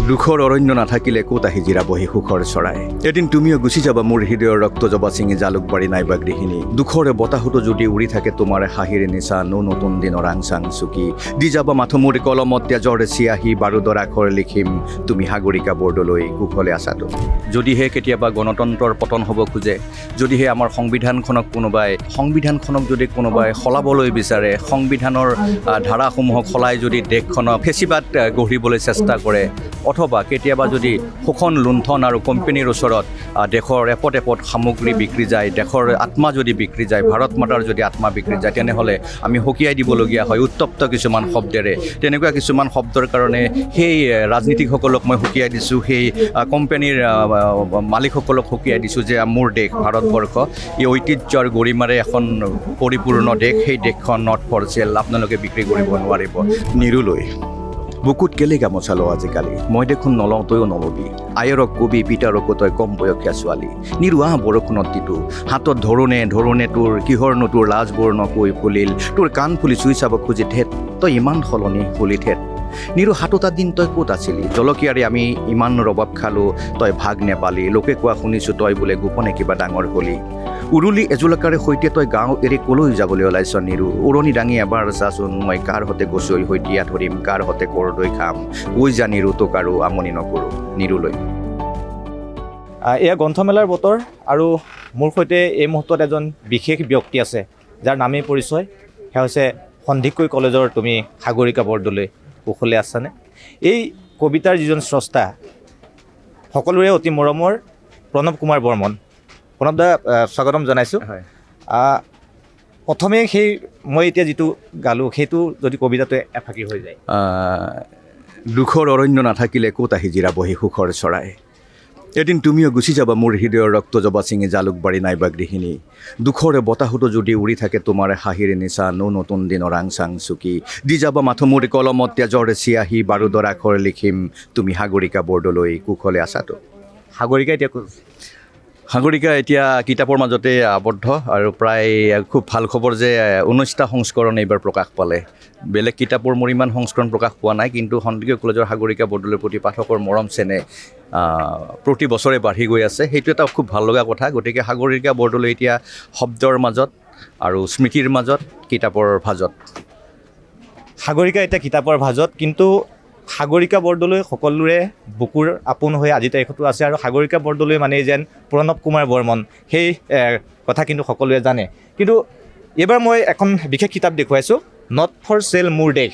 দুখৰ অৰণ্য নাথাকিলে ক'ত আহি জিৰাবহি সুখৰ চৰাই। এদিন তুমিও গুচি যাবা মোৰ হৃদয়ৰ ৰক্ত জবা ছিঙি জালুকবাৰী নাইবা গৃহিণী। দুখৰে বতাহতো যদি উৰি থাকে তোমাৰ হাঁহিৰে নিচা নতুন দিনৰ আংচাং চুকি দি যাবা মাথো মোৰ কলমত তেজৰ চিয়াহী বাৰুদৰ আখৰ লিখিম তুমি সাগৰিকা বৰদলৈ কুশলে আছাতো। যদিহে কেতিয়াবা গণতন্ত্ৰৰ পতন হ'ব খোজে, যদিহে আমাৰ সংবিধানখনক যদি কোনোবাই সলাবলৈ বিচাৰে, সংবিধানৰ ধাৰাসমূহক সলাই যদি দেশখনক ফেচিবাদ গঢ়িবলৈ চেষ্টা কৰে, অথবা কেতিয়াবা যদি শোষণ লুণ্ঠন আৰু কোম্পানীৰ ওচৰত দেশৰ এপদ সামগ্ৰী বিক্ৰী যায়, দেশৰ আত্মা যদি বিক্ৰী যায়, ভাৰত মাতাৰ যদি আত্মা বিক্ৰী যায়, তেনেহ'লে আমি সকীয়াই দিবলগীয়া হয় উত্তপ্ত কিছুমান শব্দেৰে। তেনেকুৱা কিছুমান শব্দৰ কাৰণে সেই ৰাজনীতিকসকলক মই সকীয়াই দিছোঁ, সেই কোম্পানীৰ মালিকসকলক সকীয়াই দিছোঁ যে মোৰ দেশ ভাৰতবৰ্ষ এই ঐতিহ্যৰ গৰিমাৰে এখন পৰিপূৰ্ণ দেশ, সেই দেশখন নট ফৰ চেল, আপোনালোকে বিক্ৰী কৰিব নোৱাৰিব। নিৰুলৈ বুকুত কেলে গামোচা লওঁ আজিকালি, মই দেখোন নলওঁ তইও নলবি। আয়ৰক কবি পিতাৰকো তই কম বয়সীয়া ছোৱালী। নিৰুৱা বৰষুণত তিতো হাতত ধৰোনে তোৰ কিহৰনো তোৰ লাজবোৰ নকৈ ফুলিল, তোৰ কাণ ফুলি চুই চাব খুজি ঠেট তই ইমান সলনি ফুলি ঠেট। নিৰু সাতোটা দিন তই ক'ত আছিলি, জলকীয়াৰে আমি ইমান ৰবাব খালোঁ তই ভাগ নেপালি, লোকে কোৱা শুনিছোঁ তই বোলে গোপনে কিবা ডাঙৰ হলি। উৰুলি এজোলাকাৰে সৈতে তই গাঁও এৰি ক'লৈ যাবলৈ ওলাইছ নিৰু, উৰণি দাঙি এবাৰ চাচোন মই কাৰ হতে গছৈ সৈতিয়া ধৰিম, কাৰ হতে কৰদৈ খাম, কৈ যা নিৰু তোক আৰু আমনি নকৰোঁ। নিৰুলৈ এয়া গ্ৰন্থমেলাৰ বতৰ আৰু মোৰ সৈতে এই মুহূৰ্তত এজন বিশেষ ব্যক্তি আছে যাৰ নামেই পৰিচয়, সেয়া হৈছে সন্দিকৈ কলেজৰ তুমি সাগৰিকা বৰদলৈ। কুশলে আছানে? এই কবিতাৰ যিজন স্ৰষ্টা সকলোৰে অতি মৰমৰ প্ৰণৱ কুমাৰ বৰ্মন। প্ৰণৱ দা, স্বাগতম জনাইছোঁ। হয়। প্ৰথমে সেই মই এতিয়া যিটো গালোঁ সেইটো যদি কবিতাটোৱে এফাকি হৈ যায়। দুখৰ অৰণ্য নাথাকিলে ক'ত আহি জিৰাবহি সুখৰ চৰাই। এদিন তুমিও গুচি যাবা মোৰ হৃদয়ৰ ৰক্ত জবা ছিঙি জালুকবাৰী নাইবা গৃহিণী। দুখৰে বতাহতো যদি উৰি থাকে তোমাৰ হাঁহিৰে নিচা নতুন দিনৰ আংচাং চুকি দি যাবা মাথো মোৰ কলমত তেজৰ চিয়াহী বাৰুদৰ আখৰ লিখিম তুমি সাগৰিকা বৰদলৈ কুশলে আছাতো। সাগৰিকা এতিয়া কিতাপৰ মাজতে আবদ্ধ আৰু প্ৰায় খুব ভাল খবৰ যে 19টা সংস্কৰণ এইবাৰ প্ৰকাশ পালে। বেলেগ কিতাপৰ মোৰ ইমান সংস্কৰণ প্ৰকাশ পোৱা নাই, কিন্তু সন্দিকৈ কলেজৰ সাগৰিকা বৰদলৈৰ প্ৰতি পাঠকৰ মৰম চেনেহ প্ৰতি বছৰে বাঢ়ি গৈ আছে। সেইটো এটা খুব ভাল লগা কথা। গতিকে সাগৰিকা বৰদলৈ এতিয়া শব্দৰ মাজত আৰু স্মৃতিৰ মাজত, কিতাপৰ ভাজত। সাগৰিকা এতিয়া কিতাপৰ ভাজত, কিন্তু সাগৰিকা বৰদলৈ সকলোৰে বুকুৰ আপোন হৈ আজি তাৰিখতো আছে, আৰু সাগৰিকা বৰদলৈ মানেই যেন প্ৰণৱ কুমাৰ বৰ্মন, সেই কথা কিন্তু সকলোৱে জানে। কিন্তু এইবাৰ মই এখন বিশেষ কিতাপ দেখুৱাইছোঁ, নট ফৰ চেল মোৰ দেশ।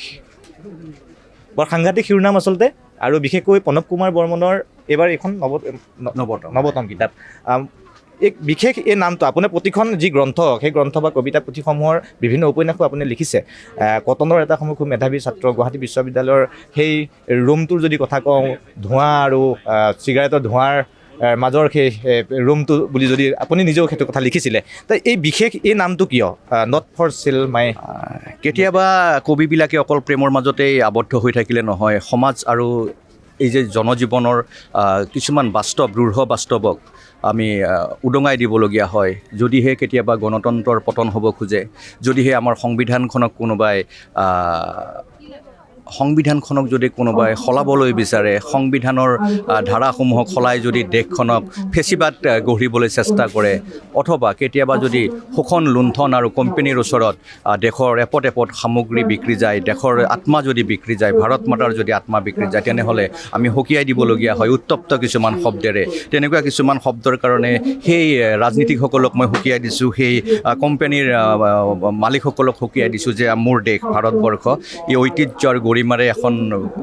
বৰ সাংঘাতিক শিৰোনাম আচলতে, আৰু বিশেষকৈ প্ৰণৱ কুমাৰ বৰ্মনৰ এইবাৰ এইখন নৱতম কিতাপ। বিশেষ এই নামটো আপোনাৰ প্ৰতিখন যি গ্ৰন্থ, সেই গ্ৰন্থ বা কবিতা পুথিসমূহৰ বিভিন্ন উপন্যাসো আপুনি লিখিছে। কটনৰ এটা সময় খুব মেধাৱী ছাত্ৰ, গুৱাহাটী বিশ্ববিদ্যালয়ৰ সেই ৰুমটোৰ যদি কথা কওঁ, ধোঁৱা আৰু চিগাৰেটৰ ধোঁৱাৰ মাজৰ সেই ৰুমটো বুলি যদি আপুনি নিজেও সেইটো কথা লিখিছিলে, তো এই বিশেষ এই নামটো কিয় নট ফৰ চেল মাই? কেতিয়াবা কবিবিলাকে অকল প্ৰেমৰ মাজতেই আবদ্ধ হৈ থাকিলে নহয়, সমাজ আৰু এই যে জনজীৱনৰ কিছুমান দৃঢ় বাস্তৱক আমি উদঙাই দিবলগীয়া হয়। যদিহে কেতিয়াবা গণতন্ত্ৰৰ পতন হ'ব খোজে, যদিহে আমাৰ সংবিধানখনক যদি কোনোবাই সলাবলৈ বিচাৰে, সংবিধানৰ ধাৰাসমূহক সলাই যদি দেশখনক ফেচিবাদ গঢ়িবলৈ চেষ্টা কৰে, অথবা কেতিয়াবা যদি শোষণ লুণ্ঠন আৰু কোম্পানীৰ ওচৰত দেশৰ এপদ সামগ্ৰী বিক্ৰী যায়, দেশৰ আত্মা যদি বিক্ৰী যায়, ভাৰত মাতাৰ যদি আত্মা বিক্ৰী যায়, তেনেহ'লে আমি সকীয়াই দিবলগীয়া হয় উত্তপ্ত কিছুমান শব্দেৰে। তেনেকুৱা কিছুমান শব্দৰ কাৰণে সেই ৰাজনীতিকসকলক মই সকীয়াই দিছোঁ, সেই কোম্পানীৰ মালিকসকলক সকীয়াই দিছোঁ যে মোৰ দেশ ভাৰতবৰ্ষ এই ঐতিহ্যৰ গৰিমাৰে এখন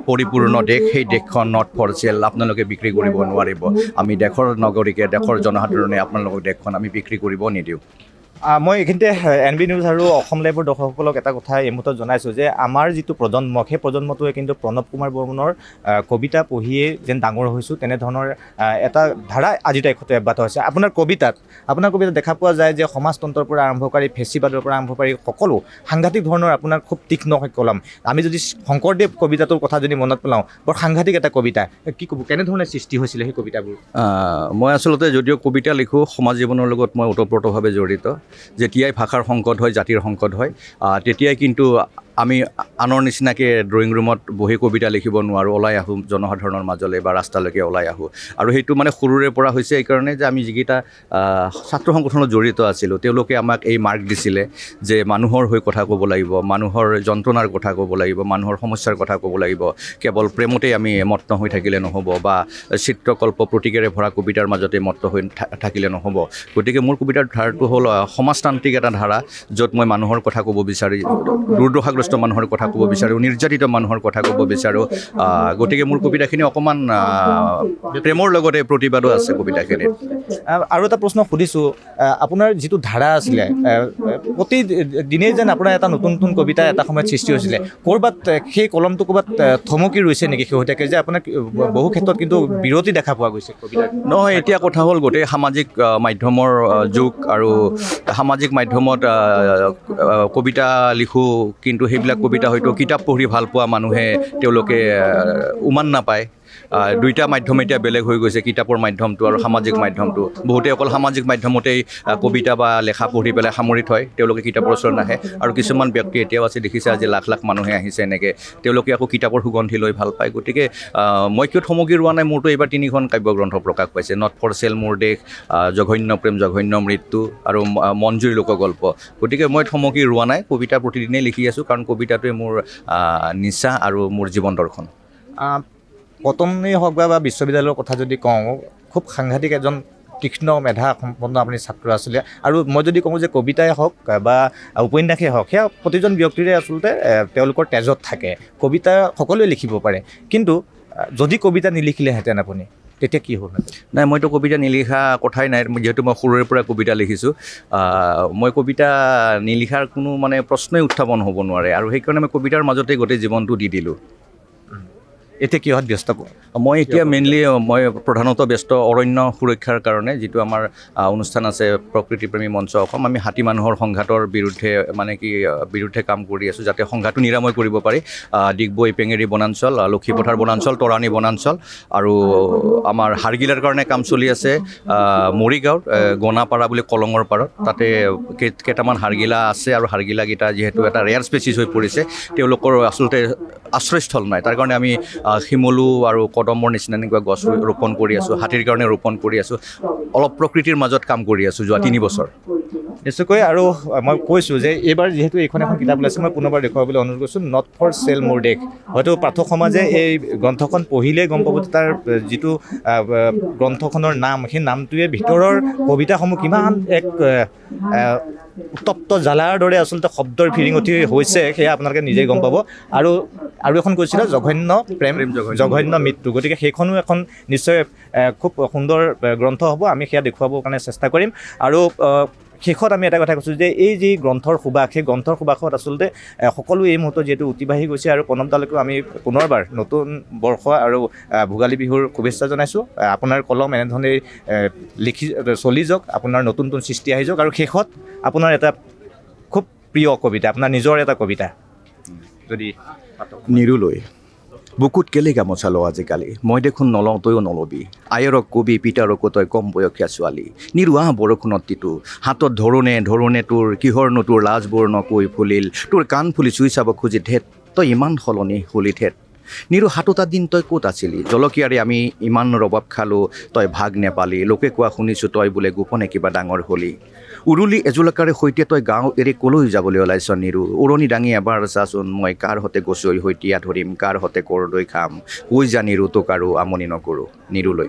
পৰিপূৰ্ণ দেশ, সেই দেশখন নট ফৰ চেল, আপোনালোকে বিক্ৰী কৰিব নোৱাৰিব। আমি দেশৰ নাগৰিকে, দেশৰ জনসাধাৰণে আপোনালোকক দেশখন আমি বিক্ৰী কৰিব নিদিওঁ। মই এইখিনিতে NB নিউজ আৰু অসম লাইভৰ দৰ্শকসকলক এটা কথা এই মুহূৰ্তত জনাইছোঁ যে আমাৰ যিটো প্ৰজন্ম, সেই প্ৰজন্মটোৱে কিন্তু প্ৰণৱ কুমাৰ বৰ্মনৰ কবিতা পঢ়িয়ে যেন ডাঙৰ হৈছোঁ, তেনেধৰণৰ এটা ধাৰা আজিৰ তাৰিখতে অব্যাহত হৈছে। আপোনাৰ কবিতাত দেখা পোৱা যায় যে সমাজতন্ত্ৰৰ পৰা আৰম্ভ কৰি ফেচিবাদৰ পৰা আৰম্ভ কৰি সকলো সাংঘাতিক ধৰণৰ আপোনাৰ খুব তীক্ষ্ণ কলম। আমি যদি শংকৰদেৱ কবিতাটোৰ কথা যদি মনত পেলাওঁ, বৰ সাংঘাতিক এটা কবিতা। কি ক'ব, কেনেধৰণে সৃষ্টি হৈছিলে সেই কবিতাবোৰ? মই আচলতে যদিও কবিতা লিখোঁ, সমাজ জীৱনৰ লগত মই ওতপ্ৰোতভাৱে জড়িত। যেতিয়াই ভাষাৰ সংকট হয়, জাতিৰ সংকট হয়, তেতিয়াই কিন্তু আমি আনৰ নিচিনাকৈ ড্ৰয়িং ৰুমত বহি কবিতা লিখিব নোৱাৰোঁ, ওলাই আহোঁ জনসাধাৰণৰ মাজলৈ বা ৰাস্তালৈকে ওলাই আহোঁ। আৰু সেইটো মানে সৰুৰে পৰা হৈছে এইকাৰণে যে আমি যিকেইটা ছাত্ৰ সংগঠনত জড়িত আছিলোঁ তেওঁলোকে আমাক এই মাৰ্ক দিছিলে যে মানুহৰ হৈ কথা ক'ব লাগিব, মানুহৰ যন্ত্ৰণাৰ কথা ক'ব লাগিব, মানুহৰ সমস্যাৰ কথা ক'ব লাগিব। কেৱল প্ৰেমতেই আমি মত্ত হৈ থাকিলে নহ'ব বা চিত্ৰকল্প প্ৰতীকেৰে ভৰা কবিতাৰ মাজতে মত্ত হৈ থাকিলে নহ'ব। গতিকে মোৰ কবিতাৰ ধাৰাটো হ'ল সমাজতান্ত্ৰিক এটা ধাৰা, য'ত মই মানুহৰ কথা ক'ব বিচাৰি, দুৰ্দশাগ্ৰস্ত মানুহৰ কথা ক'ব বিচাৰোঁ, নিৰ্যাতিত মানুহৰ কথা ক'ব বিচাৰোঁ। গতিকে মোৰ কবিতাখিনি অকণমান প্ৰেমৰ লগতে প্ৰতিবাদো আছে কবিতাখিনিত। আৰু এটা প্ৰশ্ন সুধিছোঁ, আপোনাৰ যিটো ধাৰা আছিলে প্ৰতিদিনেই যেন আপোনাৰ এটা নতুন নতুন কবিতা এটা সময়ত সৃষ্টি হৈছিলে, ক'ৰবাত সেই কলমটো ক'ৰবাত থমকি ৰৈছে নেকি শেহতীয়াকৈ, যে আপোনাক বহু ক্ষেত্ৰত কিন্তু বিৰতি দেখা পোৱা গৈছে কবিতা? নহয়, এতিয়া কথা হ'ল গোটেই সামাজিক মাধ্যমৰ যুগ, আৰু সামাজিক মাধ্যমত কবিতা লিখোঁ, কিন্তু সেইবিলাক কবিতা হয়তো কিতাপ পঢ়ি ভাল পোৱা মানুহে তেওঁলোকে উমান নাপায়। দুইটা মাধ্যম এতিয়া বেলেগ হৈ গৈছে, কিতাপৰ মাধ্যমটো আৰু সামাজিক মাধ্যমটো। বহুতে অকল সামাজিক মাধ্যমতেই কবিতা বা লেখা পঢ়ি পেলাই সামৰি থয়, তেওঁলোকে কিতাপৰ ওচৰত নাহে। আৰু কিছুমান ব্যক্তি এতিয়াও আছে, দেখিছে আজি লাখ লাখ মানুহে আহিছে এনেকৈ, তেওঁলোকে আকৌ কিতাপৰ সুগন্ধি লৈ ভাল পায়। গতিকে মই কিয় থমকি ৰোৱা নাই, মোৰতো এইবাৰ 3খন কাব্যগ্ৰন্থ প্ৰকাশ পাইছে, নট ফৰ চেল মোৰ দেশ, জঘন্য প্ৰেম জঘন্য মৃত্যু আৰু মঞ্জুৰী লোকগল্প। গতিকে মই থমকি ৰোৱা নাই, কবিতা প্ৰতিদিনেই লিখি আছোঁ, কাৰণ কবিতাটোৱে মোৰ নিচা আৰু মোৰ জীৱন দৰ্শন। কটনেই হওক বা বিশ্ববিদ্যালয়ৰ কথা যদি কওঁ, খুব সাংঘাতিক এজন তীক্ষ্ণ মেধা সম্পন্ন আপুনি ছাত্ৰ আছিলে। আৰু মই যদি কওঁ যে কবিতাই হওক বা উপন্যাসেই হওক, সেয়া প্ৰতিজন ব্যক্তিৰে আচলতে তেওঁলোকৰ তেজত থাকে। কবিতা সকলোৱে লিখিব পাৰে, কিন্তু যদি কবিতা নিলিখিলেহেঁতেন আপুনি, তেতিয়া কি হ'ল? নাই, মইতো কবিতা নিলিখা কথাই নাই, যিহেতু মই সৰুৰে পৰা কবিতা লিখিছোঁ। মই কবিতা নিলিখাৰ কোনো মানে প্ৰশ্নই উত্থাপন হ'ব নোৱাৰে, আৰু সেইকাৰণে মই কবিতাৰ মাজতেই গোটেই জীৱনটো দি দিলোঁ। এতিয়া কিহত ব্যস্ত? মই এতিয়া মেইনলি প্ৰধানতঃ ব্যস্ত অৰণ্য সুৰক্ষাৰ কাৰণে, যিটো আমাৰ অনুষ্ঠান আছে প্ৰকৃতিপ্ৰেমী মঞ্চ অসম। আমি হাতী মানুহৰ সংঘাতৰ বিৰুদ্ধে কাম কৰি আছোঁ, যাতে সংঘাতটো নিৰাময় কৰিব পাৰি। ডিগবৈ পেঙেৰি বনাঞ্চল, লক্ষীপথাৰ বনাঞ্চল, তৰাণী বনাঞ্চল, আৰু আমাৰ হাড়গিলাৰ কাৰণে কাম চলি আছে মৰিগাঁৱত গণাপাৰা বুলি কলঙৰ পাৰত। তাতে কেইটামান হাড়গিলা আছে, আৰু হাড়গিলাকেইটা যিহেতু এটা ৰেয়াৰ স্পেচিছ হৈ পৰিছে, তেওঁলোকৰ আচলতে আশ্ৰয়স্থল নাই। তাৰ কাৰণে আমি শিমলু আৰু কদমৰ নিচিনা এনেকুৱা গছ ৰোপণ কৰি আছোঁ, হাতীৰ কাৰণে ৰোপণ কৰি আছোঁ, অলপ প্ৰকৃতিৰ মাজত কাম কৰি আছোঁ যোৱা 3 বছৰ। নিশ্চয়কৈ। আৰু মই কৈছোঁ যে এইবাৰ যিহেতু এইখন এখন কিতাপ ওলাইছে, মই পুনৰবাৰ দেখুৱাবলৈ অনুৰোধ কৰিছোঁ, নট ফৰ চেল মোৰ দেশ। হয়তো পাঠক সমাজে এই গ্ৰন্থখন পঢ়িলেই গম পাব যে তাৰ যিটো গ্ৰন্থখনৰ নাম, সেই নামটোৱে ভিতৰৰ কবিতাসমূহ কিমান এক উত্তপ্ত জ্বালাৰ দৰে আচলতে শব্দৰ ফিৰিঙঠি হৈছে, সেয়া আপোনালোকে নিজেই গম পাব। আৰু এখন কৈছিলে জঘন্য প্ৰেম জঘন্য মৃত্যু। গতিকে সেইখনো এখন নিশ্চয় খুব সুন্দৰ গ্ৰন্থ হ'ব, আমি সেয়া দেখুৱাবৰ কাৰণে চেষ্টা কৰিম। আৰু শেষত আমি এটা কথা কৈছোঁ যে এই যি গ্ৰন্থৰ সুবাস, সেই গ্ৰন্থৰ সুবাসত আচলতে সকলো এই মুহূৰ্তত যিহেতু অতিবাহী গৈছে, আৰু প্ৰণৱদালৈকেও আমি পুনৰবাৰ নতুন বৰ্ষ আৰু ভোগালী বিহুৰ শুভেচ্ছা জনাইছোঁ। আপোনাৰ কলম এনেধৰণেই চলি যাওক, আপোনাৰ নতুন নতুন সৃষ্টি আহি যাওক। আৰু শেষত আপোনাৰ এটা খুব প্ৰিয় কবিতা, আপোনাৰ নিজৰ এটা কবিতা যদি নিৰুলৈ। বুকুত কেলে গামোচা লওঁ আজিকালি, মই দেখোন নলওঁ তইও নলবি। আয়ৰক কবি পিতাৰকো তই কম বয়সীয়া ছোৱালী। নিৰুৱা বৰষুণত তিতো, হাতত ধৰোনে তোৰ কিহৰনো তোৰ লাজবোৰ নকৈ ফুলিল। তোৰ কাণ ফুলি চুই চাব খুজি ধেত, তই ইমান সলনি হলি ঠেত। নিৰু সাতোটা দিন তই ক'ত আছিলি, জলকীয়াৰে আমি ইমান ৰবাব খালোঁ, তই ভাগ নেপালি। লোকে কোৱা শুনিছোঁ তই বোলে গোপনে কিবা ডাঙৰ হলি। উৰুলি এজোলাকাৰে সৈতে তই গাঁও এৰি ক'লৈ যাবলৈ ওলাইছ নিৰু। উৰণি দাঙি এবাৰ চাচোন, মই কাৰ হতে গছৈ হৈতিয়া ধৰিম, কাৰ হতে কৰদৈ খাম। কৈ যা নিৰু তোক আৰু আমনি নকৰোঁ। নিৰুলৈ।